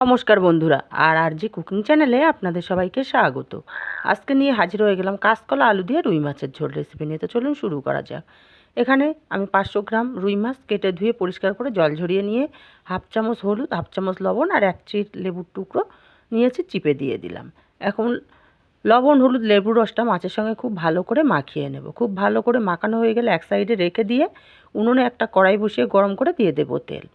নমস্কার বন্ধুরা, আর জি কুকিং চ্যানেলে আপনাদের সবাইকে স্বাগত। আজকে নিয়ে হাজির হয়ে গেলাম কাঁচকলা আলু দিয়ে রুই মাছের ঝোল রেসিপি নিয়ে। তো চলুন শুরু করা যাক। এখানে আমি 500 গ্রাম রুই মাছ কেটে ধুয়ে পরিষ্কার করে জল ঝরিয়ে নিয়ে হাফ চামচ হলুদ, হাফ চামচ লবণ আর 1 চিট লেবুর টুকরো নিয়েছি, চিপে দিয়ে দিলাম। এখন লবণ, হলুদ, লেবুর রসটা মাছের সঙ্গে খুব ভালো করে মাখিয়ে নেব। খুব ভালো করে মাখানো হয়ে গেলে এক সাইডে রেখে দিয়ে উনুনে একটা কড়াই বসিয়ে গরম করে দিয়ে দেবো তেল।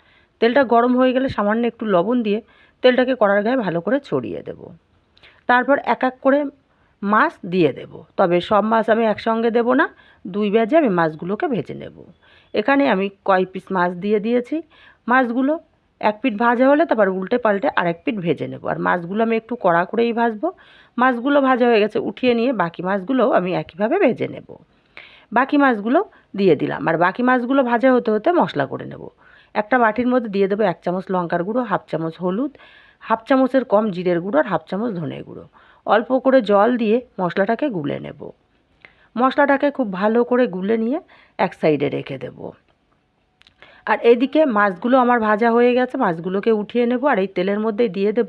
তেলটা গরম হয়ে গেলে সামান্য একটু লবণ দিয়ে তেলটাকে কড়ার গায়ে ভালো করে ছড়িয়ে দেব। তারপর এক এক করে মাছ দিয়ে দেব, তবে সব মাছ আমি একসঙ্গে দেব না, 2 ব্যাচে আমি মাছগুলোকে ভেজে নেব। এখানে আমি কয় পিস মাছ দিয়ে দিয়েছি। মাছগুলো এক পিঠ ভাজা হলে তারপর উল্টে পাল্টে আরেক পিঠ ভেজে নেব। আর মাছগুলো আমি একটু কড়া করেই ভাজবো। মাছগুলো ভাজা হয়ে গেছে, উঠিয়ে নিয়ে বাকি মাছগুলোও আমি একইভাবে ভেজে নেব। বাকি মাছগুলো দিয়ে দিলাম, আর বাকি মাছগুলো ভাজা হতে হতে মশলা করে নেব। একটা বাটির মধ্যে দিয়ে দেবো 1 চামচ লঙ্কার গুঁড়ো, হাফ চামচ হলুদ, হাফ চামচের কম জিরের গুঁড়ো আর হাফ চামচ ধনে গুঁড়ো। অল্প করে জল দিয়ে মশলাটাকে গুলে নেব। মশলাটাকে খুব ভালো করে গুলে নিয়ে এক সাইডে রেখে দেব। আর এদিকে মাছগুলো আমার ভাজা হয়ে গেছে, মাছগুলোকে উঠিয়ে নেব। আর এই তেলের মধ্যেই দিয়ে দেব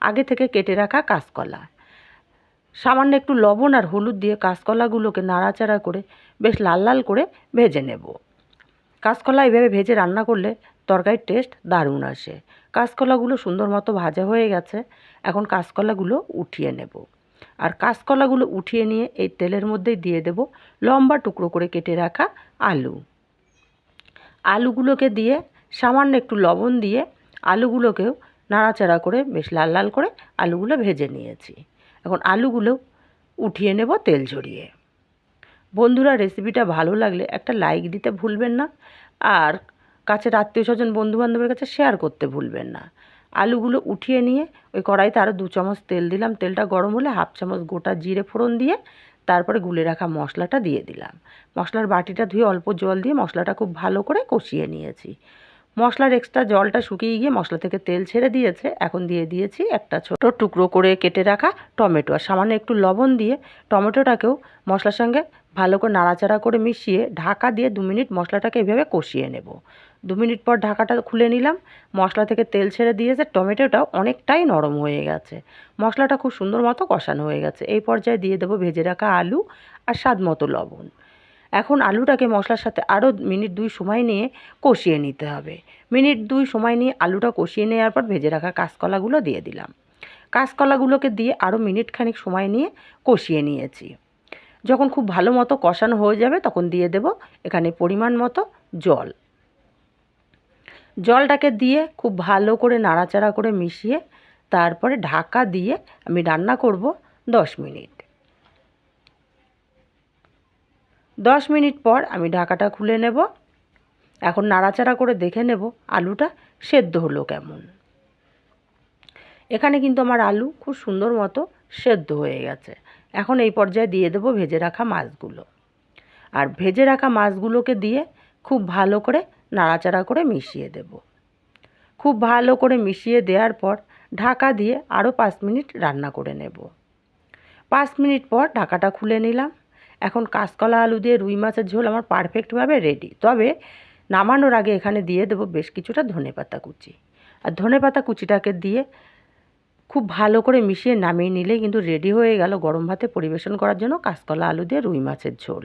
আগে থেকে কেটে রাখা কাঁচকলা। সামান্য একটু লবণ আর হলুদ দিয়ে কাঁচকলাগুলোকে নাড়াচাড়া করে বেশ লাল লাল করে ভেজে নেব। কাঁচকলা এইভাবে ভেজে রান্না করলে তরকারির টেস্ট দারুণ আসে। কাঁচকলাগুলো সুন্দর মতো ভাজা হয়ে গেছে, এখন কাঁচকলাগুলো উঠিয়ে নেব। আর কাঁচকলাগুলো উঠিয়ে নিয়ে এই তেলের মধ্যেই দিয়ে দেব লম্বা টুকরো করে কেটে রাখা আলু। আলুগুলোকে দিয়ে সামান্য একটু লবণ দিয়ে আলুগুলোকেও নাড়াচাড়া করে বেশ লাল লাল করে আলুগুলো ভেজে নিয়েছি। এখন আলুগুলো উঠিয়ে নেব তেল ঝরিয়ে। বন্ধুরা, রেসিপিটা ভালো লাগলে একটা লাইক দিতে ভুলবেন না, আর কাছের আত্মীয়স্বজন বন্ধুবান্ধবের কাছে শেয়ার করতে ভুলবেন না। আলুগুলো উঠিয়ে নিয়ে ওই কড়াইতে আরও 2 চামচ তেল দিলাম। তেলটা গরম হলে হাফ চামচ গোটা জিরে ফোড়ন দিয়ে তারপরে গুলে রাখা মশলাটা দিয়ে দিলাম। মশলার বাটিটা ধুয়ে অল্প জল দিয়ে মশলাটা খুব ভালো করে কষিয়ে নিয়েছি। মশলার এক্সট্রা জলটা শুকিয়ে গিয়ে মশলা থেকে তেল ছেড়ে দিয়েছে। এখন দিয়ে দিয়েছি একটা ছোট টুকরো করে কেটে রাখা টমেটো, আর সামান্য একটু লবণ দিয়ে টমেটোটাকেও মশলার সঙ্গে ভালো করে নাড়াচাড়া করে মিশিয়ে ঢাকা দিয়ে 2 মিনিট মশলাটাকে এইভাবে কষিয়ে নেব। 2 মিনিট পর ঢাকাটা খুলে নিলাম। মশলা থেকে তেল ছেড়ে দিয়েছে, টমেটোটাও অনেকটাই নরম হয়ে গেছে, মশলাটা খুব সুন্দর মতো কষানো হয়ে গেছে। এই পর্যায়ে দিয়ে দেবো ভেজে রাখা আলু আর স্বাদ মতো লবণ। এখন আলুটাকে মশলার সাথে আরও মিনিট 2 সময় নিয়ে কষিয়ে নিতে হবে। মিনিট 2 সময় নিয়ে আলুটা কষিয়ে নেওয়ার পর ভেজে রাখা কাঁচকলাগুলো দিয়ে দিলাম। কাঁচকলাগুলোকে দিয়ে আরও মিনিট খানিক সময় নিয়ে কষিয়ে নিয়েছি। যখন খুব ভালো মতো কষানো হয়ে যাবে তখন দিয়ে দেব এখানে পরিমাণ মতো জল। জলটাকে দিয়ে খুব ভালো করে নাড়াচাড়া করে মিশিয়ে তারপরে ঢাকা দিয়ে আমি রান্না করব 10 মিনিট। 10 মিনিট পর আমি ঢাকাটা খুলে নেব। এখন নাড়াচাড়া করে দেখে নেব আলুটা সেদ্ধ হলো কেমন। এখানে কিন্তু আমার আলু খুব সুন্দর মতো সেদ্ধ হয়ে গেছে। এখন এই পর্যায়ে দিয়ে দেব ভেজে রাখা মাছগুলো। আর ভেজে রাখা মাছগুলোকে দিয়ে খুব ভালো করে নাড়াচাড়া করে মিশিয়ে দেব। খুব ভালো করে মিশিয়ে দেওয়ার পর ঢাকা দিয়ে আরও 5 মিনিট রান্না করে নেব। 5 মিনিট পর ঢাকাটা খুলে নিলাম। এখন কাঁচকলা আলু দিয়ে রুই মাছের ঝোল আমার পারফেক্টভাবে রেডি। তবে নামানোর আগে এখানে দিয়ে দেবো বেশ কিছুটা ধনেপাতা কুচি। আর ধনেপাতা কুচিটাকে দিয়ে খুব ভালো করে মিশিয়ে নামিয়ে নিলেই কিন্তু রেডি হয়ে গেল গরম ভাতে পরিবেশন করার জন্য কাঁচকলা আলু দিয়ে রুই মাছের ঝোল।